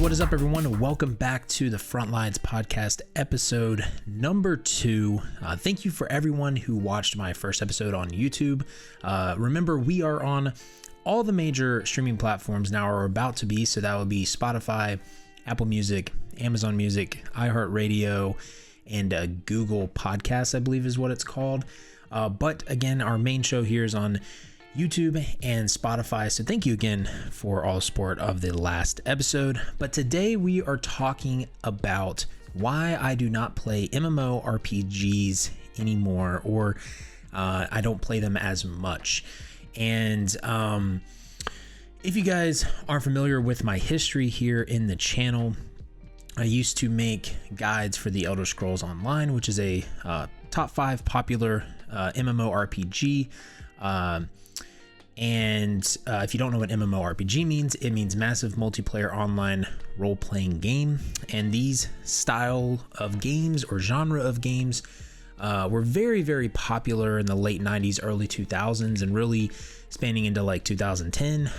what is up, everyone? Welcome back to the Frontlines podcast, episode number 2. Thank you for everyone who watched my first episode on YouTube. Remember, we are on all the major streaming platforms now, or about to be. So that would be Spotify, Apple Music, Amazon Music, iHeartRadio, and Google Podcasts, I believe is what it's called. But again, our main show here is on YouTube and Spotify. So thank you again for all the support of the last episode. But today we are talking about why I do not play MMORPGs anymore, or I don't play them as much. And if you guys aren't familiar with my history here in the channel, I used to make guides for the Elder Scrolls Online, which is a top 5 popular MMORPG. And if you don't know what MMORPG means, it means massive multiplayer online role-playing game. And these style of games or genre of games were very, very popular in the late 90s, early 2000s, and really spanning into like 2010.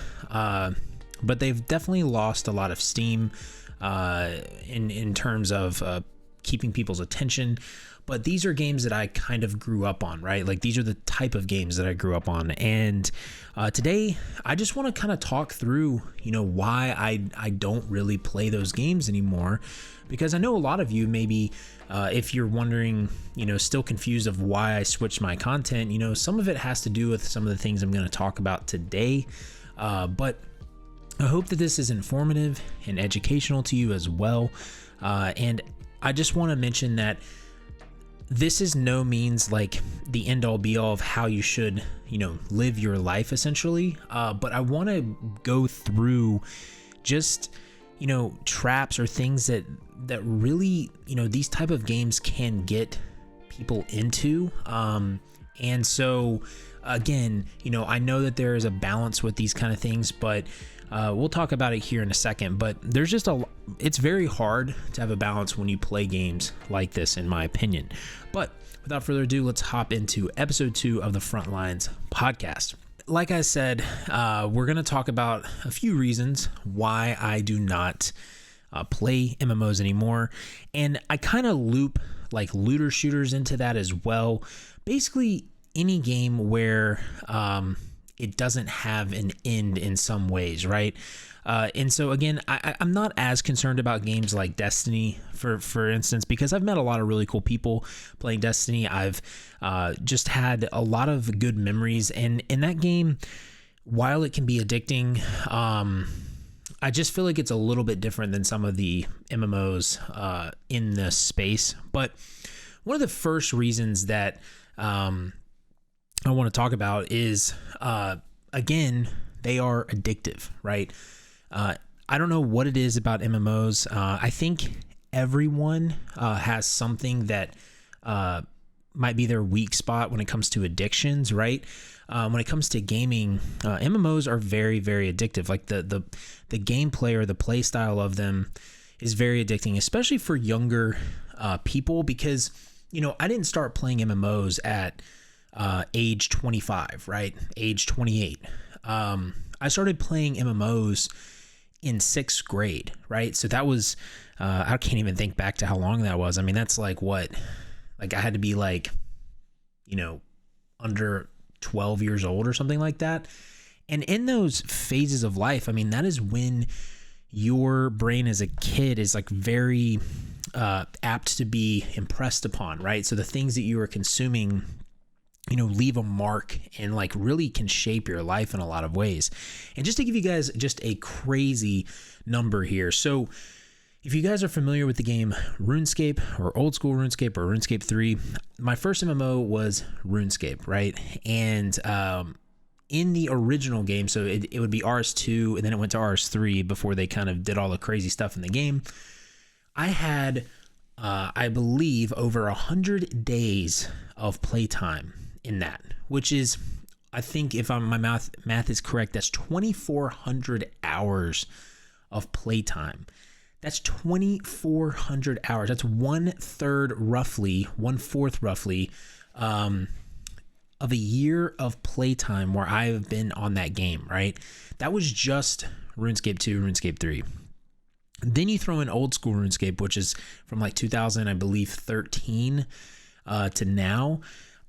But they've definitely lost a lot of steam in terms of keeping people's attention. But these are games that I kind of grew up on, right? Like, these are the type of games that I grew up on. And today, I just want to kind of talk through, why I don't really play those games anymore. Because I know a lot of you, maybe if you're wondering, still confused of why I switched my content, some of it has to do with some of the things I'm going to talk about today. But I hope that this is informative and educational to you as well. And I just want to mention that this is no means like the end all be all of how you should, live your life essentially. But I want to go through just, traps or things that really, these type of games can get people into. And so again, I know that there is a balance with these kind of things, but we'll talk about it here in a second. But there's just it's very hard to have a balance when you play games like this, in my opinion. But without further ado, let's hop into episode 2 of the Frontlines podcast. Like I said, we're going to talk about a few reasons why I do not play MMOs anymore. And I kind of loop like looter shooters into that as well. Basically, any game where it doesn't have an end in some ways, right? And so again, I'm not as concerned about games like Destiny, for instance, because I've met a lot of really cool people playing Destiny. I've just had a lot of good memories, and in that game, while it can be addicting, I just feel like it's a little bit different than some of the MMOs in the space. But one of the first reasons that I want to talk about is, again, they are addictive, right? I don't know what it is about MMOs. I think everyone has something that might be their weak spot when it comes to addictions, right? When it comes to gaming, MMOs are very, very addictive. Like the gameplay or the play style of them is very addicting, especially for younger people, because, I didn't start playing MMOs at age 25, right? Age 28. I started playing MMOs in 6th grade, right? So that was, I can't even think back to how long that was. I mean, that's like what, like I had to be like, under 12 years old or something like that. And in those phases of life, I mean, that is when your brain as a kid is like very apt to be impressed upon, right? So the things that you are consuming, leave a mark and like really can shape your life in a lot of ways. And just to give you guys just a crazy number here. So if you guys are familiar with the game RuneScape, or old school RuneScape, or RuneScape 3, my first MMO was RuneScape, right? And in the original game, so it would be RS2, and then it went to RS3 before they kind of did all the crazy stuff in the game. I had, I believe, over 100 days of playtime in that, which is, I think if my math is correct, that's 2,400 hours of playtime. That's 2,400 hours. That's 1/4 roughly of a year of playtime where I have been on that game, right? That was just RuneScape 2, RuneScape 3. Then you throw in old school RuneScape, which is from like 2000, I believe 13 to now.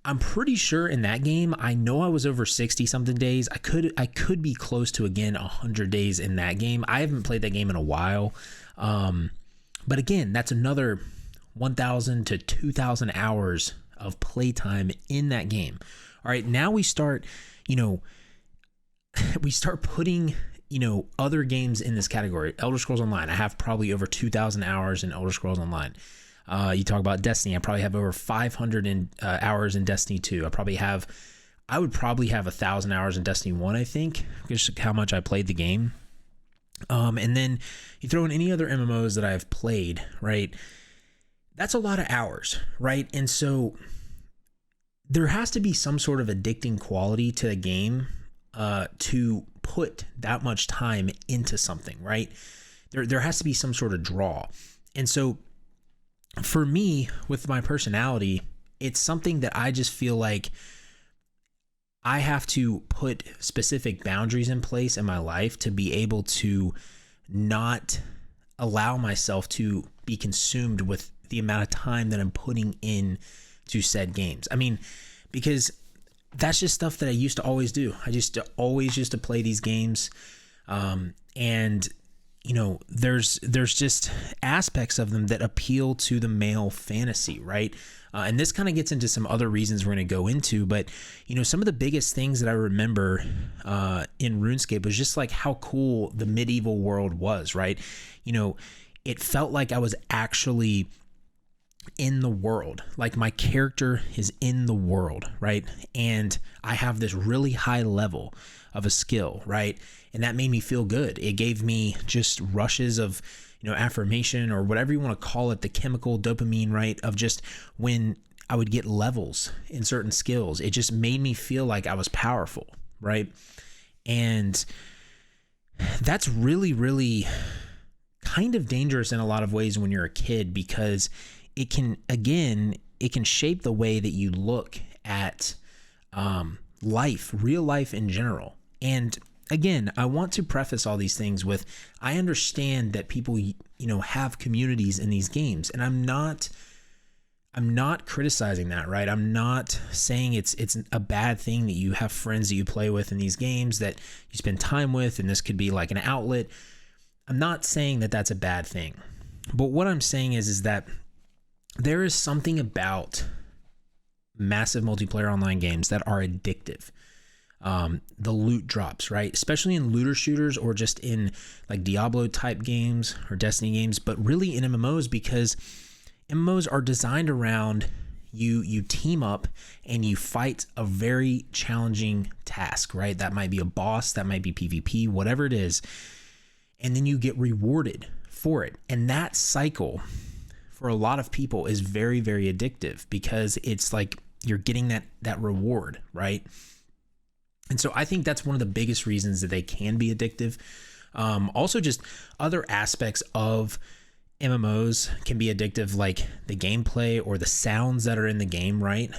I'm pretty sure in that game, I know I was over 60 something days. I could be close to, again, 100 days in that game. I haven't played that game in a while. But again, that's another 1,000 to 2,000 hours of playtime in that game. All right, now we start, putting, other games in this category. Elder Scrolls Online, I have probably over 2,000 hours in Elder Scrolls Online. You talk about Destiny, I probably have over 500 hours in Destiny 2. I would probably have 1,000 hours in Destiny 1, I think, just how much I played the game. And then you throw in any other MMOs that I've played, right? That's a lot of hours, right? And so there has to be some sort of addicting quality to the game to put that much time into something, right? There has to be some sort of draw. And so for me, with my personality, it's something that I just feel like I have to put specific boundaries in place in my life to be able to not allow myself to be consumed with the amount of time that I'm putting in to said games. I mean, because that's just stuff that I used to always do. I always used to play these games. And there's just aspects of them that appeal to the male fantasy, right? And this kind of gets into some other reasons we're going to go into, but some of the biggest things that I remember in RuneScape was just like how cool the medieval world was, right? It felt like I was actually in the world, like my character is in the world, right? And I have this really high level of a skill, right? And that made me feel good. It gave me just rushes of affirmation, or whatever you want to call it, the chemical dopamine, right? Of just when I would get levels in certain skills, it just made me feel like I was powerful, right? And that's really, really kind of dangerous in a lot of ways when you're a kid, because it can shape the way that you look at life, real life in general. And again, I want to preface all these things with, I understand that people, have communities in these games, and I'm not criticizing that, right? I'm not saying it's a bad thing that you have friends that you play with in these games that you spend time with, and this could be like an outlet. I'm not saying that that's a bad thing. But what I'm saying is that there is something about massive multiplayer online games that are addictive. The loot drops, right? Especially in looter shooters, or just in like Diablo type games or Destiny games, but really in MMOs, because MMOs are designed around you team up and you fight a very challenging task, right? That might be a boss, that might be PvP, whatever it is. And then you get rewarded for it. And that cycle for a lot of people is very, very addictive, because it's like you're getting that reward, right? And so I think that's one of the biggest reasons that they can be addictive. Also, just other aspects of MMOs can be addictive, like the gameplay or the sounds that are in the game, right?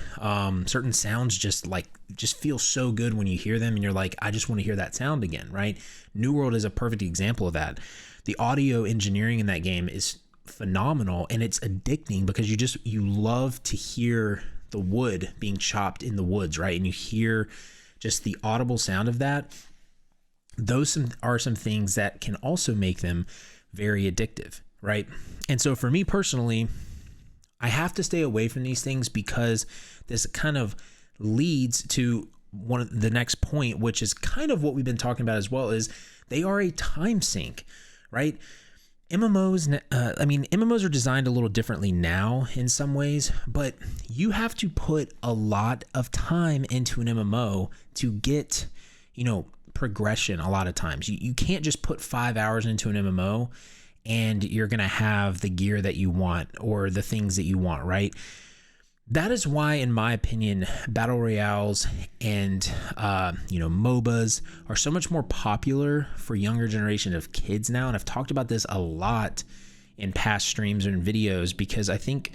Certain sounds just feel so good when you hear them, and you're like, I just want to hear that sound again, right? New World is a perfect example of that. The audio engineering in that game is phenomenal, and it's addicting because you love to hear the wood being chopped in the woods, right? And you hear just the audible sound of that. Those are some things that can also make them very addictive, right? And so for me personally, I have to stay away from these things, because this kind of leads to one of the next point, which is kind of what we've been talking about as well, is they are a time sink, right? MMOs are designed a little differently now in some ways, but you have to put a lot of time into an MMO to get, progression a lot of times. You can't just put 5 hours into an MMO and you're going to have the gear that you want or the things that you want, right? That is why, in my opinion, battle royales and MOBAs are so much more popular for younger generation of kids now. And I've talked about this a lot in past streams and videos, because I think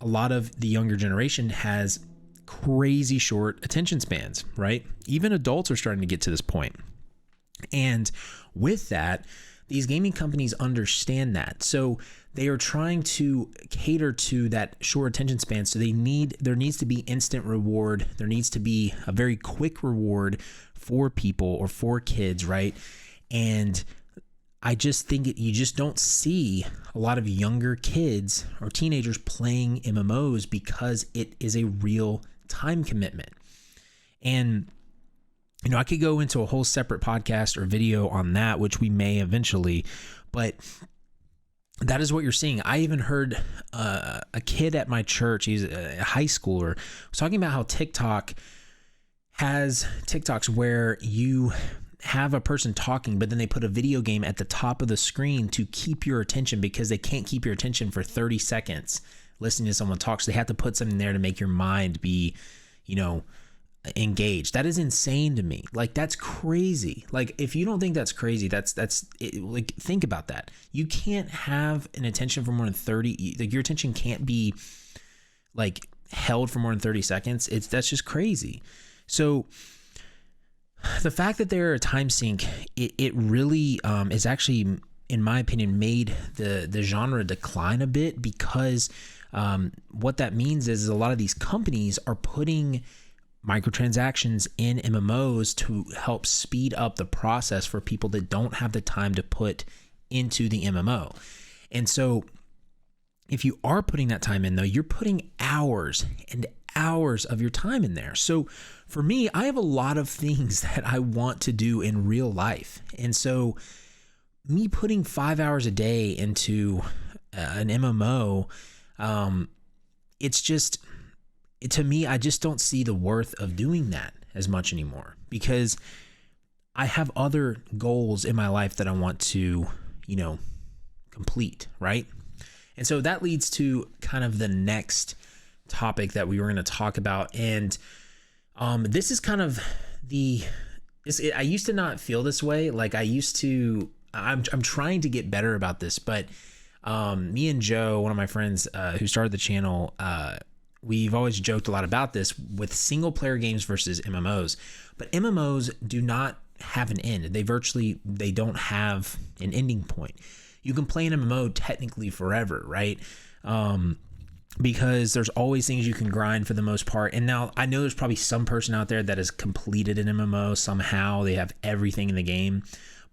a lot of the younger generation has crazy short attention spans, right? Even adults are starting to get to this point. And with that, these gaming companies understand that. So they are trying to cater to that short attention span. So there needs to be instant reward. There needs to be a very quick reward for people or for kids, right? And I just think you just don't see a lot of younger kids or teenagers playing MMOs because it is a real time commitment. And, you know, I could go into a whole separate podcast or video on that, which we may eventually, but that is what you're seeing. I even heard a kid at my church, he's a high schooler, was talking about how TikTok has TikToks where you have a person talking, but then they put a video game at the top of the screen to keep your attention because they can't keep your attention for 30 seconds listening to someone talk. So they have to put something there to make your mind be, you know, engaged. That is insane to me. Like, that's crazy. Like, if you don't think that's crazy, that's it. Like, think about that. You can't have an attention for more than 30, like your attention can't be like held for more than 30 seconds. That's just crazy. So the fact that they're a time sink, it really is actually, in my opinion, made the genre decline a bit, because what that means is a lot of these companies are putting microtransactions in MMOs to help speed up the process for people that don't have the time to put into the MMO. And so if you are putting that time in, though, you're putting hours and hours of your time in there. So for me, I have a lot of things that I want to do in real life. And so me putting 5 hours a day into an MMO, it's just, to me, I just don't see the worth of doing that as much anymore, because I have other goals in my life that I want to, you know, complete, right? And so that leads to kind of the next topic that we were going to talk about. And this is kind of I used to not feel this way. Like, I'm trying to get better about this, but me and Joe, one of my friends who started the channel, we've always joked a lot about this with single player games versus MMOs. But MMOs do not have an end. They don't have an ending point. You can play an MMO technically forever, right? Because there's always things you can grind for the most part. And now I know there's probably some person out there that has completed an MMO somehow. They have everything in the game,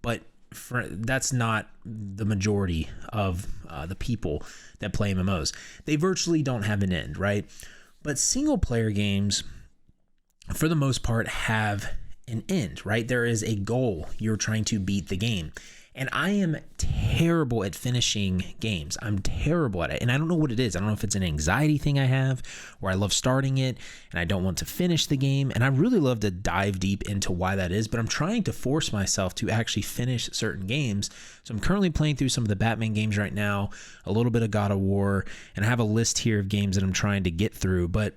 but that's not the majority of the people that play MMOs. They virtually don't have an end, right? But single player games, for the most part, have an end, right? There is a goal. You're trying to beat the game. And I am terrible at finishing games. I'm terrible at it. And I don't know what it is. I don't know if it's an anxiety thing I have, where I love starting it and I don't want to finish the game. And I really love to dive deep into why that is, but I'm trying to force myself to actually finish certain games. So I'm currently playing through some of the Batman games right now, a little bit of God of War, and I have a list here of games that I'm trying to get through. But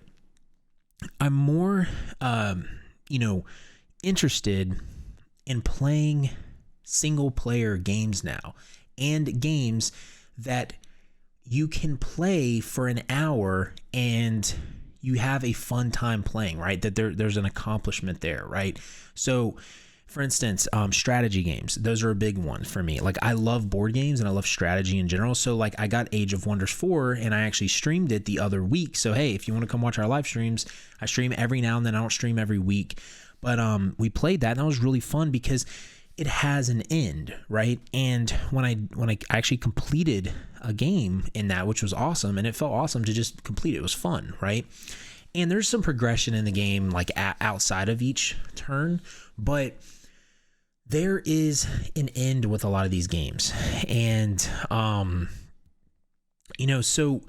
I'm more, interested in playing single player games now, and games that you can play for an hour and you have a fun time playing, right? That there's an accomplishment there, right? So for instance, strategy games, those are a big one for me. Like, I love board games and I love strategy in general. So like, I got Age of Wonders 4 and I actually streamed it the other week. So hey, if you want to come watch our live streams, I stream every now and then. I don't stream every week, but we played that and that was really fun because it has an end, right? And when I actually completed a game in that, which was awesome, and it felt awesome to just complete it. It was fun, right? And there's some progression in the game, like outside of each turn, but there is an end with a lot of these games. And, so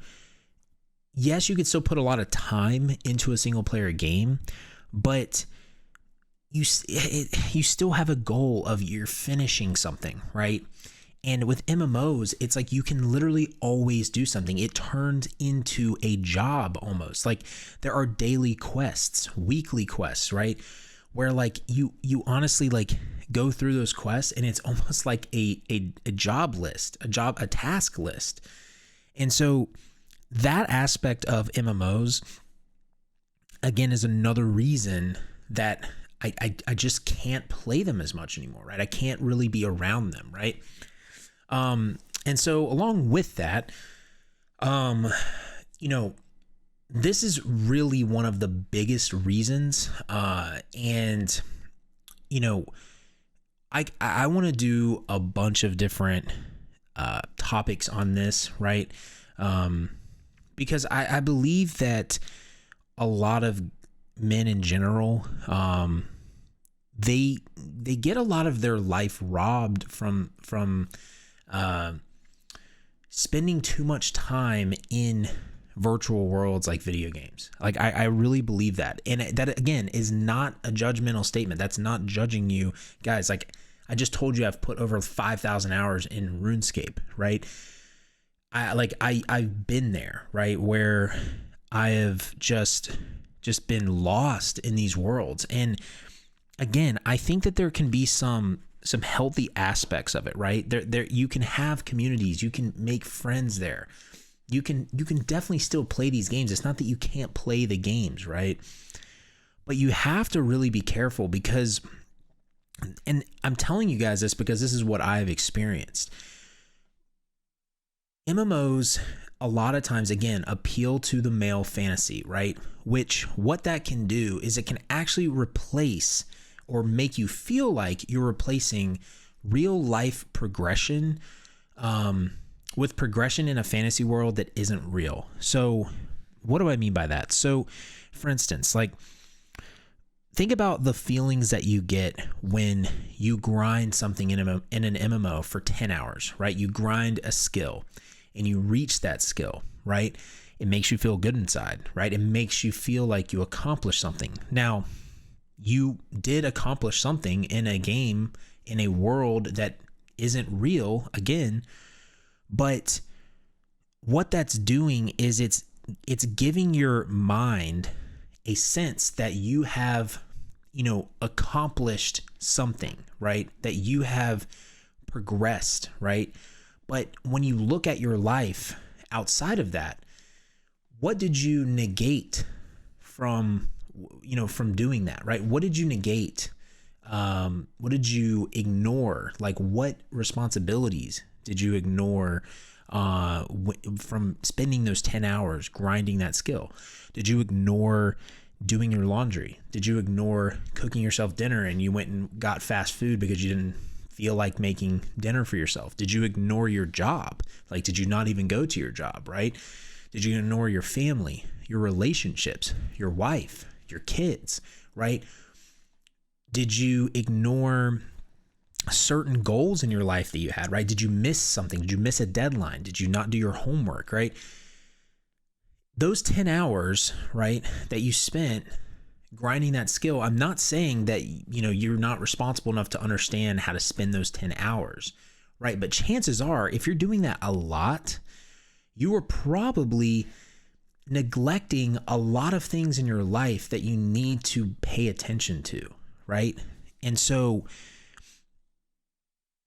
yes, you could still put a lot of time into a single player game, but you still have a goal of you're finishing something, right? And with MMOs, it's like you can literally always do something. It turns into a job almost. Like, there are daily quests, weekly quests, right? Where like you honestly like go through those quests and it's almost like a job list, a task list. And so that aspect of MMOs, again, is another reason that I just can't play them as much anymore, right? I can't really be around them, right? And so along with that, you know, this is really one of the biggest reasons. And, you know, I want to do a bunch of different topics on this, right? Because I believe that a lot of men in general, they get a lot of their life robbed from spending too much time in virtual worlds like video games. Like I really believe that. And that, again, is not a judgmental statement. That's not judging you guys. Like I just told you, I've put over 5,000 hours in RuneScape, right? I've been there, right? Where I have just been lost in these worlds. And again, I think that there can be some healthy aspects of it, right? There you can have communities, you can make friends there. You can definitely still play these games. It's not that you can't play the games, right? But you have to really be careful because, and I'm telling you guys this because this is what I've experienced. MMOs a lot of times, again, appeal to the male fantasy, right? Which what that can do is it can actually replace or make you feel like you're replacing real life progression with progression in a fantasy world that isn't real. So what do I mean by that? So for instance, like think about the feelings that you get when you grind something in an MMO for 10 hours, right? You grind a skill and you reach that skill, right? It makes you feel good inside, right? It makes you feel like you accomplished something. Now, you did accomplish something in a game, in a world that isn't real, again, but what that's doing is it's giving your mind a sense that you have, you know, accomplished something, right? That you have progressed, right? But when you look at your life outside of that, what did you negate from doing that, right? What did you negate? What did you ignore? Like what responsibilities did you ignore from spending those 10 hours grinding that skill? Did you ignore doing your laundry? Did you ignore cooking yourself dinner and you went and got fast food because you didn't feel like making dinner for yourself? Did you ignore your job? Like, did you not even go to your job, right? Did you ignore your family, your relationships, your wife, your kids, right? Did you ignore certain goals in your life that you had, right? Did you miss something? Did you miss a deadline? Did you not do your homework, right? Those 10 hours, right, that you spent grinding that skill, I'm not saying that, you know, you're not responsible enough to understand how to spend those 10 hours, right? But chances are, if you're doing that a lot, you are probably neglecting a lot of things in your life that you need to pay attention to, right? And so,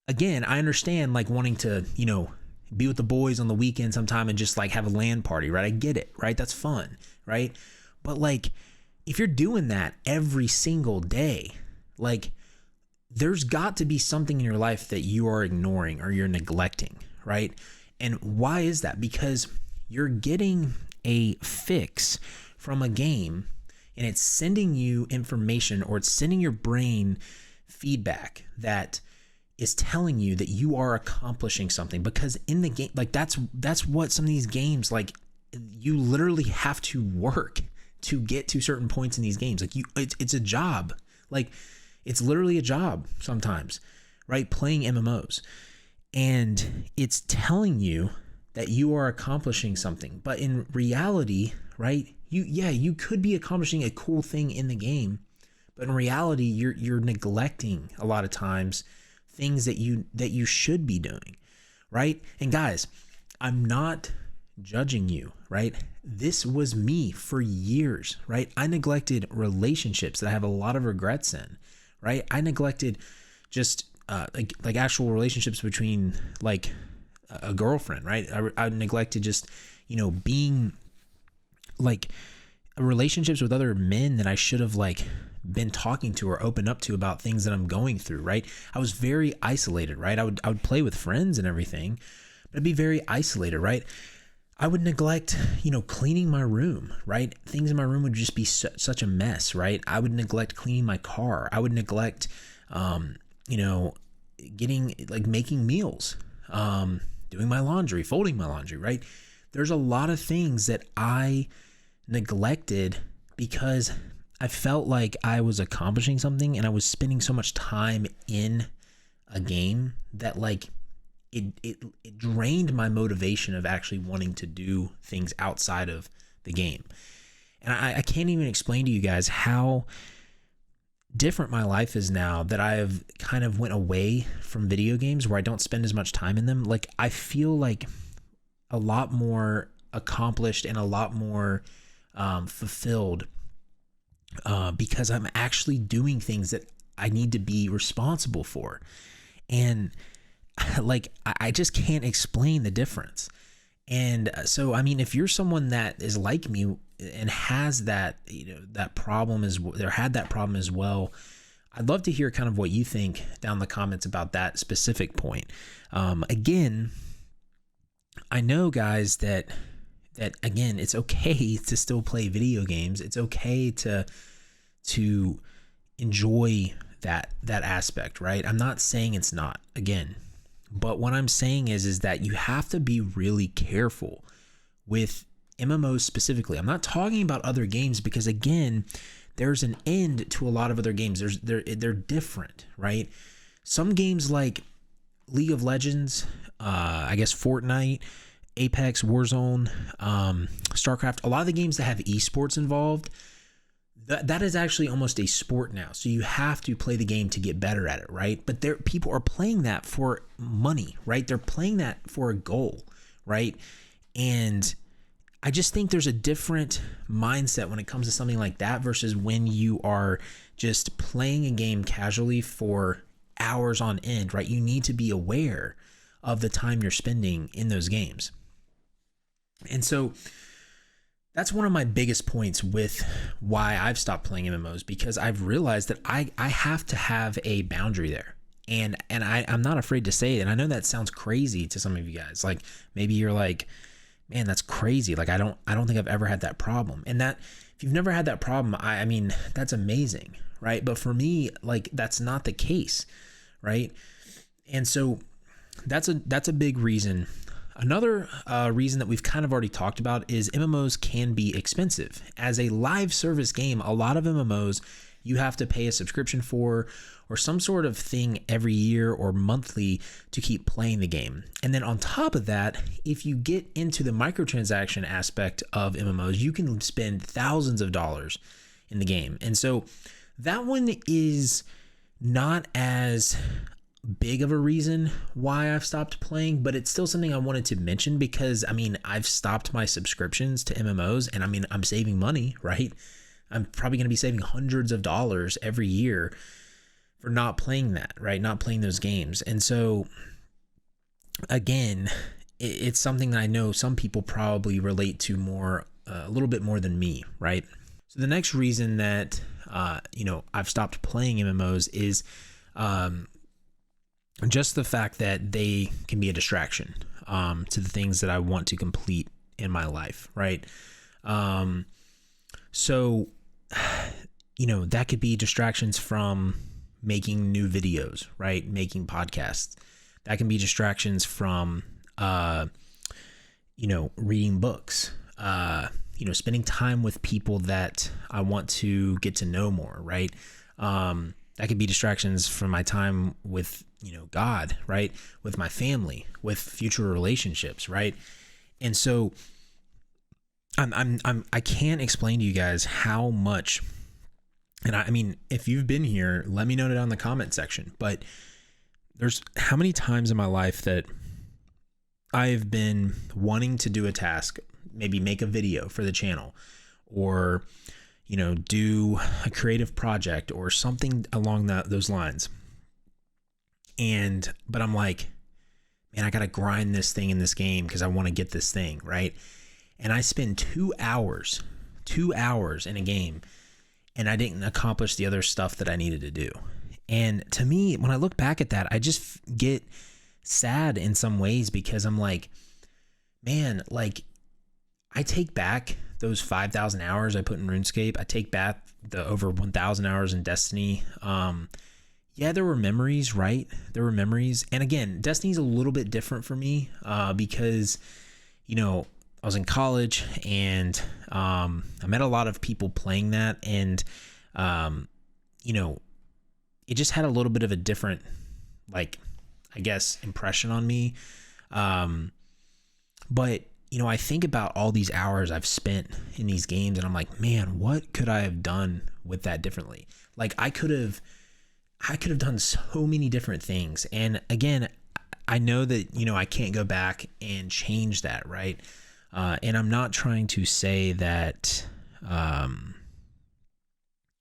again, I understand like wanting to, you know, be with the boys on the weekend sometime and just like have a LAN party, right? I get it, right? That's fun, right? But like, if you're doing that every single day, like there's got to be something in your life that you are ignoring or you're neglecting, right? And why is that? Because you're getting a fix from a game and it's sending you information or it's sending your brain feedback that is telling you that you are accomplishing something. Because in the game, like that's what some of these games, like you literally have to work to get to certain points in these games. Like it's a job. Like it's literally a job sometimes, right? Playing MMOs. And it's telling you that you are accomplishing something. But in reality, right? You could be accomplishing a cool thing in the game, but in reality, you're neglecting a lot of times things that you should be doing, right? And guys, I'm not judging you, right? This was me for years, right? I neglected relationships that I have a lot of regrets in, right? I neglected just like actual relationships between like a girlfriend, right? I neglected just, you know, being like relationships with other men that I should have like been talking to or open up to about things that I'm going through, right? I was very isolated, right? I would play with friends and everything, but I'd be very isolated, right? I would neglect, cleaning my room, right? Things in my room would just be such a mess, right? I would neglect cleaning my car. I would neglect, making meals, doing my laundry, folding my laundry, right? There's a lot of things that I neglected because I felt like I was accomplishing something and I was spending so much time in a game that it drained my motivation of actually wanting to do things outside of the game. And I can't even explain to you guys how different my life is now that I have kind of went away from video games where I don't spend as much time in them. Like, I feel like a lot more accomplished and a lot more fulfilled because I'm actually doing things that I need to be responsible for. And I just can't explain the difference. And so, I mean, if you're someone that is like me and has that, that problem had that problem as well, I'd love to hear kind of what you think down in the comments about that specific point. Again, I know, guys, that again, it's okay to still play video games. It's okay to enjoy that aspect, right? I'm not saying it's not, again. But what I'm saying is that you have to be really careful with MMOs specifically. I'm not talking about other games because, again, there's an end to a lot of other games. They're different, right? Some games like League of Legends, I guess Fortnite, Apex, Warzone, StarCraft, a lot of the games that have esports involved, that is actually almost a sport now. So you have to play the game to get better at it, right? But people are playing that for money, right? They're playing that for a goal, right? And I just think there's a different mindset when it comes to something like that versus when you are just playing a game casually for hours on end, right? You need to be aware of the time you're spending in those games. And so that's one of my biggest points with why I've stopped playing MMOs, because I've realized that I have to have a boundary there. And I'm not afraid to say it. And I know that sounds crazy to some of you guys. Like, maybe you're like, man, that's crazy. Like, I don't think I've ever had that problem. And that, if you've never had that problem, I mean, that's amazing, right? But for me, like, that's not the case, right? And so that's a big reason. Another reason that we've kind of already talked about is MMOs can be expensive. As a live service game, a lot of MMOs you have to pay a subscription for or some sort of thing every year or monthly to keep playing the game. And then on top of that, if you get into the microtransaction aspect of MMOs, you can spend thousands of dollars in the game. And so that one is not as big of a reason why I've stopped playing, but it's still something I wanted to mention because, I mean, I've stopped my subscriptions to MMOs and I mean, I'm saving money, right? I'm probably going to be saving hundreds of dollars every year for not playing that, right? Not playing those games. And so again, it's something that I know some people probably relate to more, a little bit more than me, right? So the next reason that, I've stopped playing MMOs is, just the fact that they can be a distraction to the things that I want to complete in my life, right? So, that could be distractions from making new videos, right? Making podcasts. That can be distractions from, reading books, spending time with people that I want to get to know more, right? That could be distractions from my time with, God, right? With my family, with future relationships, right? And so I can't explain to you guys how much, and I mean, if you've been here, let me know down in the comment section, but there's how many times in my life that I've been wanting to do a task, maybe make a video for the channel or, do a creative project or something along those lines. But I'm like, man, I got to grind this thing in this game because I want to get this thing, right? And I spend 2 hours in a game and I didn't accomplish the other stuff that I needed to do. And to me, when I look back at that, I just get sad in some ways, because I'm like, man, like, I take back those 5,000 hours I put in RuneScape. I take back the over 1,000 hours in Destiny. Yeah, there were memories, right? There were memories. And again, Destiny's a little bit different for me, because, you know, I was in college, and I met a lot of people playing that, and you know, it just had a little bit of a different, like, I guess, impression on me. But you know, I think about all these hours I've spent in these games, and I'm like, man, what could I have done with that differently? Like, I could have done so many different things. And again, I know that, you know, I can't go back and change that, right? And I'm not trying to say that,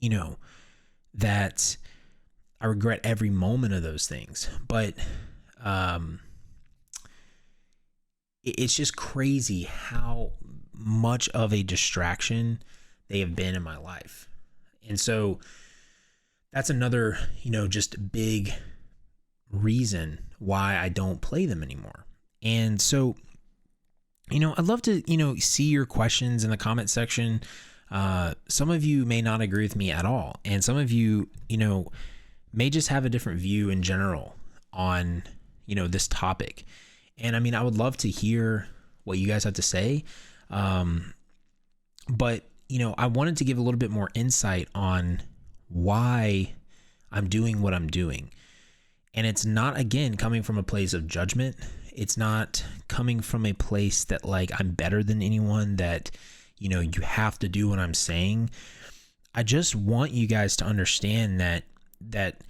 you know, that I regret every moment of those things, but it's just crazy how much of a distraction they have been in my life. And so that's another, you know, just big reason why I don't play them anymore. And so, you know, I'd love to, you know, see your questions in the comment section. Some of you may not agree with me at all, and some of you, you know, may just have a different view in general on, you know, this topic. And I mean, I would love to hear what you guys have to say. But, you know, I wanted to give a little bit more insight on why I'm doing what I'm doing. And it's not, again, coming from a place of judgment. It's not coming from a place that, like, I'm better than anyone, that, you know, you have to do what I'm saying. I just want you guys to understand that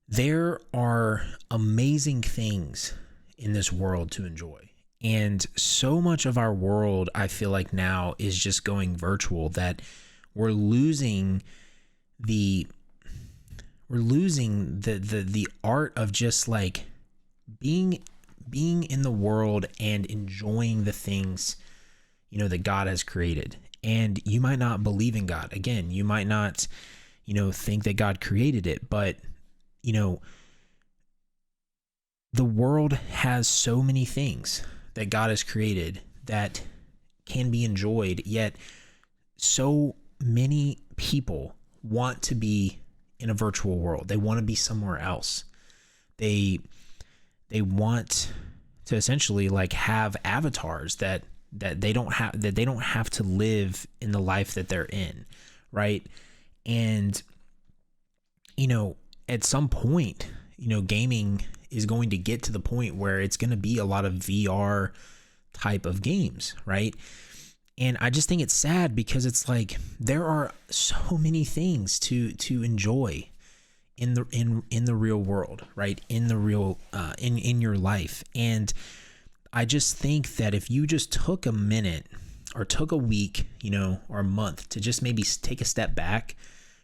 there are amazing things in this world to enjoy. And so much of our world, I feel like now, is just going virtual, that we're losing the art of just, like, being in the world and enjoying the things, you know, that God has created. And you might not believe in God. Again, you might not, you know, think that God created it, but, you know, the world has so many things that God has created that can be enjoyed, yet so many people want to be in a virtual world. They want to be somewhere else. They want to essentially, like, have avatars that they don't have to live in the life that they're in, right? And, you know, at some point, you know, gaming is going to get to the point where it's going to be a lot of VR type of games, right? And I just think it's sad, because it's like there are so many things to enjoy in the real world, right? In the real in your life. And I just think that if you just took a minute or took a week, you know, or a month to just maybe take a step back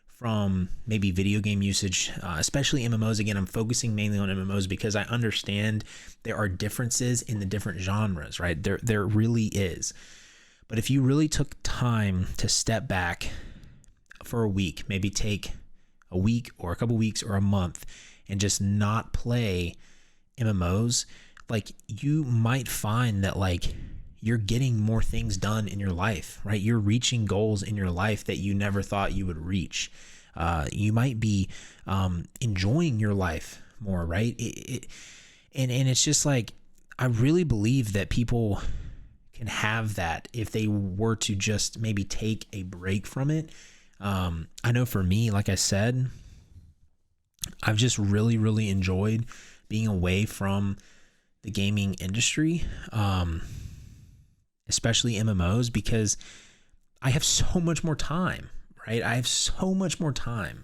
from maybe video game usage, especially MMOs. Again, I'm focusing mainly on MMOs because I understand there are differences in the different genres, right? There really is. But if you really took time to step back for a week, maybe take a week or a couple weeks or a month and just not play MMOs, like, you might find that, like, you're getting more things done in your life, right? You're reaching goals in your life that you never thought you would reach. You might be enjoying your life more, right? And it's just like, I really believe that people can have that if they were to just maybe take a break from it. I know for me, like I said, I've just really, really enjoyed being away from the gaming industry, especially MMOs, because I have so much more time, right? I have so much more time,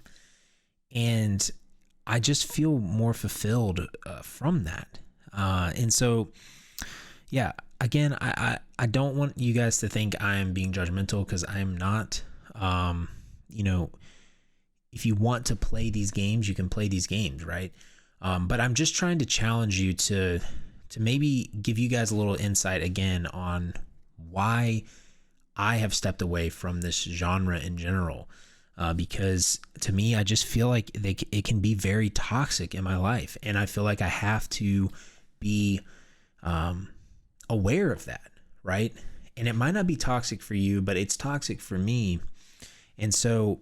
and I just feel more fulfilled from that. And so, yeah, again, I don't want you guys to think I am being judgmental, because I am not. You know, if you want to play these games, you can play these games, right? But I'm just trying to challenge you to maybe give you guys a little insight again on why I have stepped away from this genre in general. because to me, I just feel like it can be very toxic in my life. And I feel like I have to be aware of that, right? And it might not be toxic for you, but it's toxic for me. And so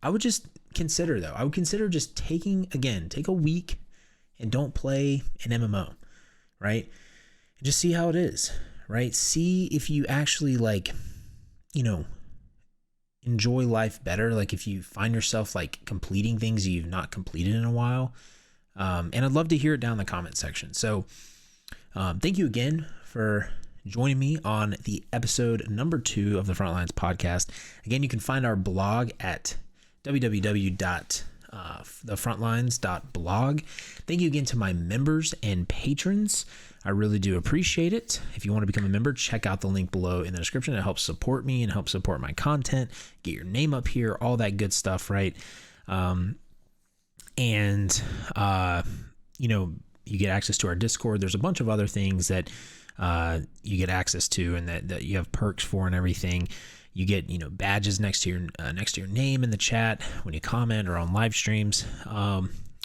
I would just consider just take a week and don't play an MMO, right? And just see how it is, right? See if you actually enjoy life better. Like if you find yourself like completing things you've not completed in a while. And I'd love to hear it down in the comment section. So thank you again for joining me on the episode number 2 of the Frontlines podcast. Again, you can find our blog at www.thefrontlines.blog. Thank you again to my members and patrons. I really do appreciate it. If you want to become a member, check out the link below in the description. It helps support me and helps support my content, get your name up here, all that good stuff, right? You get access to our Discord. There's a bunch of other things that you get access to and that you have perks for and everything. You get, badges next to your name in the chat when you comment or on live streams.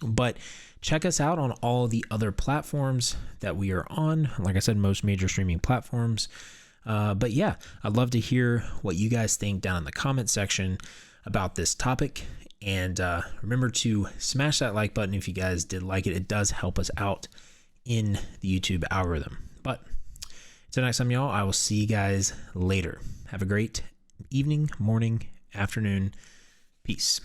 But check us out on all the other platforms that we are on. Like I said, most major streaming platforms. But yeah, I'd love to hear what you guys think down in the comment section about this topic. And remember to smash that like button if you guys did like it. It does help us out in the YouTube algorithm. But until next time, y'all, I will see you guys later. Have a great evening, morning, afternoon. Peace.